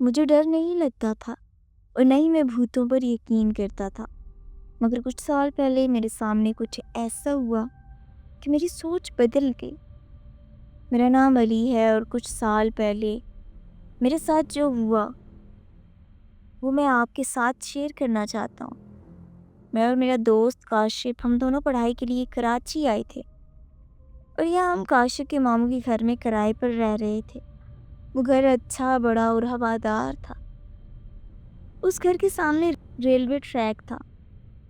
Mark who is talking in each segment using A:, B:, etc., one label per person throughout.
A: مجھے ڈر نہیں لگتا تھا اور نہ ہی میں بھوتوں پر یقین کرتا تھا، مگر کچھ سال پہلے میرے سامنے کچھ ایسا ہوا کہ میری سوچ بدل گئی۔ میرا نام علی ہے اور کچھ سال پہلے میرے ساتھ جو ہوا وہ میں آپ کے ساتھ شیئر کرنا چاہتا ہوں۔ میں اور میرا دوست کاشف، ہم دونوں پڑھائی کے لیے کراچی آئے تھے اور یہاں ہم کاشف کے ماموں کے گھر میں کرائے پر رہ رہے تھے۔ وہ گھر اچھا، بڑا اور ہوادار تھا۔ اس گھر کے سامنے ریلوے ٹریک تھا،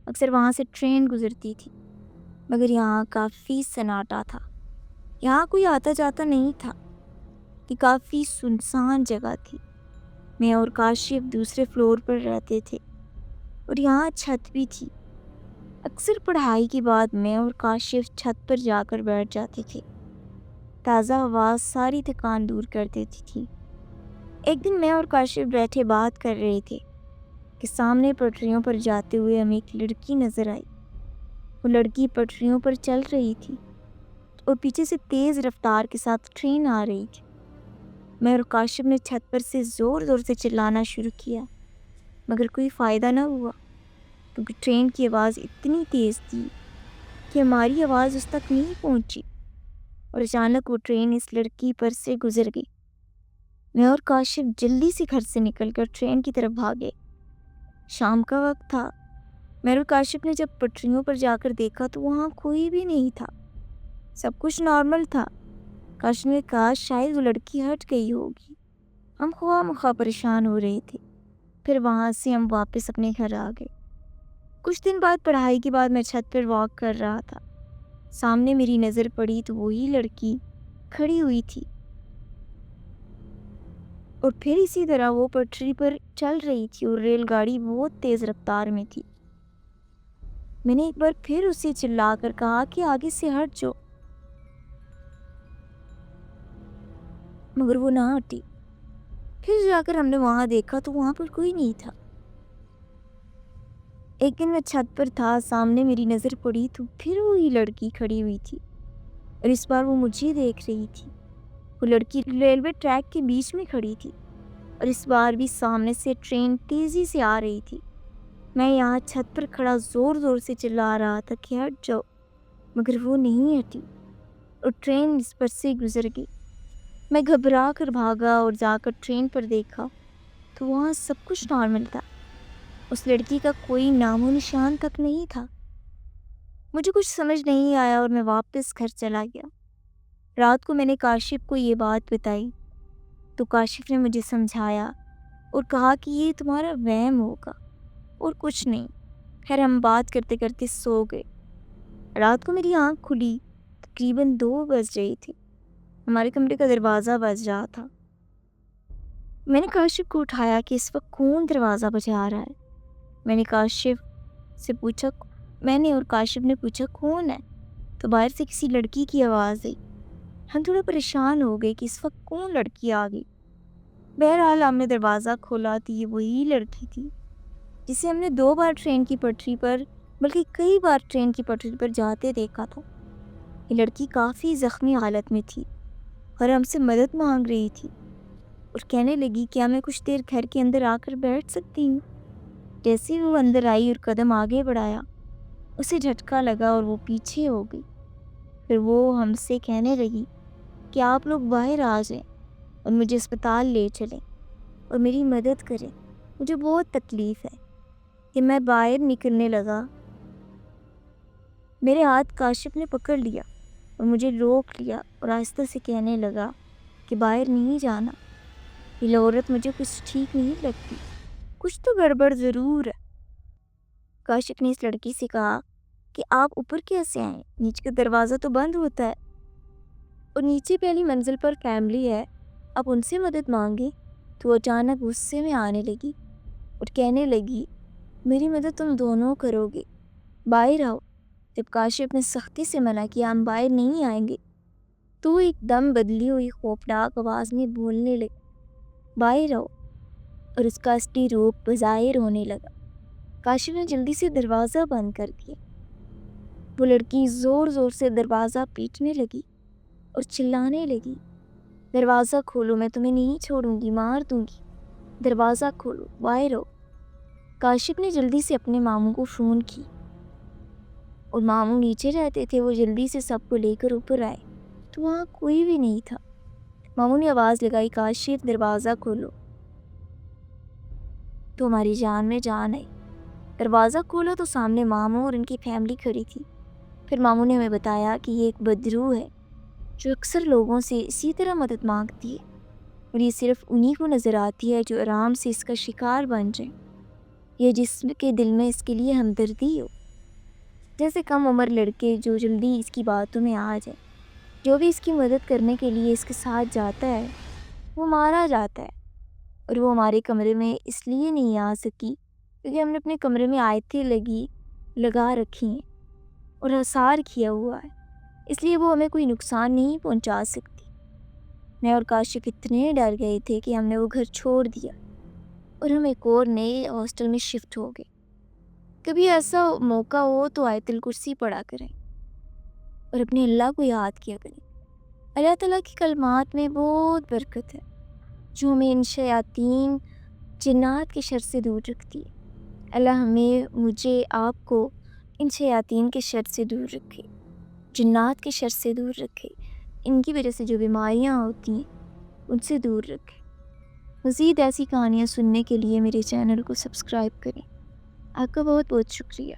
A: اکثر وہاں سے ٹرین گزرتی تھی، مگر یہاں کافی سناٹا تھا۔ یہاں کوئی آتا جاتا نہیں تھا، یہ کافی سنسان جگہ تھی۔ میں اور کاشف دوسرے فلور پر رہتے تھے اور یہاں چھت بھی تھی۔ اکثر پڑھائی کے بعد میں اور کاشف چھت پر جا کر بیٹھ جاتے تھے۔ تازہ ہوا ساری تھکان دور کر دیتی تھی۔ ایک دن میں اور کاشف بیٹھے بات کر رہے تھے کہ سامنے پٹریوں پر جاتے ہوئے ہمیں ایک لڑکی نظر آئی۔ وہ لڑکی پٹریوں پر چل رہی تھی اور پیچھے سے تیز رفتار کے ساتھ ٹرین آ رہی تھی۔ میں اور کاشف نے چھت پر سے زور زور سے چلانا شروع کیا، مگر کوئی فائدہ نہ ہوا، کیونکہ ٹرین کی آواز اتنی تیز تھی کہ ہماری آواز اس تک نہیں پہنچی، اور اچانک وہ ٹرین اس لڑکی پر سے گزر گئی۔ میں اور کاشف جلدی سے گھر سے نکل کر ٹرین کی طرف بھاگے۔ شام کا وقت تھا۔ میں اور کاشف نے جب پٹریوں پر جا کر دیکھا تو وہاں کوئی بھی نہیں تھا، سب کچھ نارمل تھا۔ کاشف نے کہا شاید وہ لڑکی ہٹ گئی ہوگی۔ ہم خواہ مخواہ پریشان ہو رہے تھے۔ پھر وہاں سے ہم واپس اپنے گھر آ گئے۔ کچھ دن بعد پڑھائی کے بعد میں چھت پر واک کر رہا تھا۔ سامنے میری نظر پڑی تو وہی لڑکی کھڑی ہوئی تھی، اور پھر اسی طرح وہ پٹری پر چل رہی تھی اور ریل گاڑی بہت تیز رفتار میں تھی۔ میں نے ایک بار پھر اسے چلا کر کہا کہ آگے سے ہٹ جاؤ، مگر وہ نہ ہٹی۔ پھر جا کر ہم نے وہاں دیکھا تو وہاں پر کوئی نہیں تھا۔ ایک دن میں چھت پر تھا، سامنے میری نظر پڑی تو پھر وہی لڑکی کھڑی ہوئی تھی، اور اس بار وہ مجھے دیکھ رہی تھی۔ وہ لڑکی ریلوے ٹریک کے بیچ میں کھڑی تھی، اور اس بار بھی سامنے سے ٹرین تیزی سے آ رہی تھی۔ میں یہاں چھت پر کھڑا زور زور سے چلا رہا تھا کہ ہٹ جاؤ، مگر وہ نہیں ہٹی اور ٹرین اس پر سے گزر گئی۔ میں گھبرا کر بھاگا اور جا کر ٹرین پر دیکھا تو وہاں سب کچھ نارمل تھا۔ اس لڑکی کا کوئی نام و نشان تک نہیں تھا۔ مجھے کچھ سمجھ نہیں آیا اور میں واپس گھر چلا گیا۔ رات کو میں نے کاشف کو یہ بات بتائی تو کاشف نے مجھے سمجھایا اور کہا کہ یہ تمہارا وہم ہوگا اور کچھ نہیں۔ خیر ہم بات کرتے کرتے سو گئے۔ رات کو میری آنکھ کھلی، تقریباً 2 بج رہی تھی۔ ہمارے کمرے کا دروازہ بج رہا تھا۔ میں نے کاشف کو اٹھایا کہ اس وقت کون دروازہ بجا رہا ہے۔ میں نے اور کاشف نے پوچھا کون ہے، تو باہر سے کسی لڑکی کی آواز آئی۔ ہم تھوڑا پریشان ہو گئے کہ اس وقت کون لڑکی آ گئی۔ بہرحال ہم نے دروازہ کھولا تو یہ وہی لڑکی تھی جسے ہم نے 2 بار ٹرین کی پٹری پر، بلکہ کئی بار ٹرین کی پٹری پر جاتے دیکھا تھا۔ یہ لڑکی کافی زخمی حالت میں تھی اور ہم سے مدد مانگ رہی تھی، اور کہنے لگی کیا میں کچھ دیر گھر کے اندر آ کر بیٹھ سکتی ہوں۔ جیسے ہی وہ اندر آئی اور قدم آگے بڑھایا، اسے جھٹکا لگا اور وہ پیچھے ہو گئی۔ پھر وہ ہم سے کہنے لگی کہ آپ لوگ باہر آ جائیں اور مجھے اسپتال لے چلیں اور میری مدد کریں، مجھے بہت تکلیف ہے۔ کہ میں باہر نکلنے لگا، میرے ہاتھ کاشف نے پکڑ لیا اور مجھے روک لیا اور آہستہ سے کہنے لگا کہ باہر نہیں جانا، یہ عورت مجھے کچھ ٹھیک نہیں لگتی، کچھ تو گڑبڑ ضرور ہے۔ کاشف نے اس لڑکی سے کہا کہ آپ اوپر کیسے آئیں، نیچے کا دروازہ تو بند ہوتا ہے، اور نیچے پہلی منزل پر فیملی ہے، آپ ان سے مدد مانگیں۔ تو وہ اچانک غصے میں آنے لگی اور کہنے لگی میری مدد تم دونوں کرو گے، باہر آؤ۔ جب کاشف نے سختی سے منع کیا ہم باہر نہیں آئیں گے، تو وہ ایک دم بدلی ہوئی خوفناک آواز میں بولنے لگی باہر آؤ، اور اس کا اصلی روپ بظاہر ہونے لگا۔ کاشف نے جلدی سے دروازہ بند کر دیا۔ وہ لڑکی زور زور سے دروازہ پیٹنے لگی اور چلانے لگی دروازہ کھولو، میں تمہیں نہیں چھوڑوں گی، مار دوں گی۔ دروازہ کھولو، باہر ہو۔ کاشف نے جلدی سے اپنے ماموں کو فون کی اور ماموں نیچے رہتے تھے، وہ جلدی سے سب کو لے کر اوپر آئے تو وہاں کوئی بھی نہیں تھا۔ ماموں نے آواز لگائی، کاشف دروازہ کھولو، تو ہماری جان میں جان آئی۔ دروازہ کھولا تو سامنے ماموں اور ان کی فیملی کھڑی تھی۔ پھر ماموں نے ہمیں بتایا کہ یہ ایک بدروح ہے جو اکثر لوگوں سے اسی طرح مدد مانگتی ہے، اور یہ صرف انہی کو نظر آتی ہے جو آرام سے اس کا شکار بن جائیں، یہ جس کے دل میں اس کے لیے ہمدردی ہو۔ جیسے کم عمر لڑکے جو جلدی اس کی باتوں میں آ جائے، جو بھی اس کی مدد کرنے کے لیے اس کے ساتھ جاتا ہے وہ مارا جاتا ہے۔ اور وہ ہمارے کمرے میں اس لیے نہیں آ سکی کیونکہ ہم نے اپنے کمرے میں آیتیں لگا رکھی ہیں اور حصار کیا ہوا ہے، اس لیے وہ ہمیں کوئی نقصان نہیں پہنچا سکتی۔ میں اور کاشف اتنے ڈر گئے تھے کہ ہم نے وہ گھر چھوڑ دیا اور ہم ایک اور نئے ہاسٹل میں شفٹ ہو گئے۔ کبھی ایسا موقع ہو تو آیت الکرسی پڑھا کریں اور اپنے اللہ کو یاد کیا کریں۔ اللہ تعالیٰ کی کلمات میں بہت برکت ہے جو ہمیں ان شیاطین جنات کے شر سے دور رکھتی ہے۔ اللہ ہمیں، مجھے، آپ کو ان شیاطین کے شر سے دور رکھے، جنات کے شر سے دور رکھے، ان کی وجہ سے جو بیماریاں ہوتی ہیں ان سے دور رکھے۔ مزید ایسی کہانیاں سننے کے لیے میرے چینل کو سبسکرائب کریں۔ آپ کا بہت بہت شکریہ۔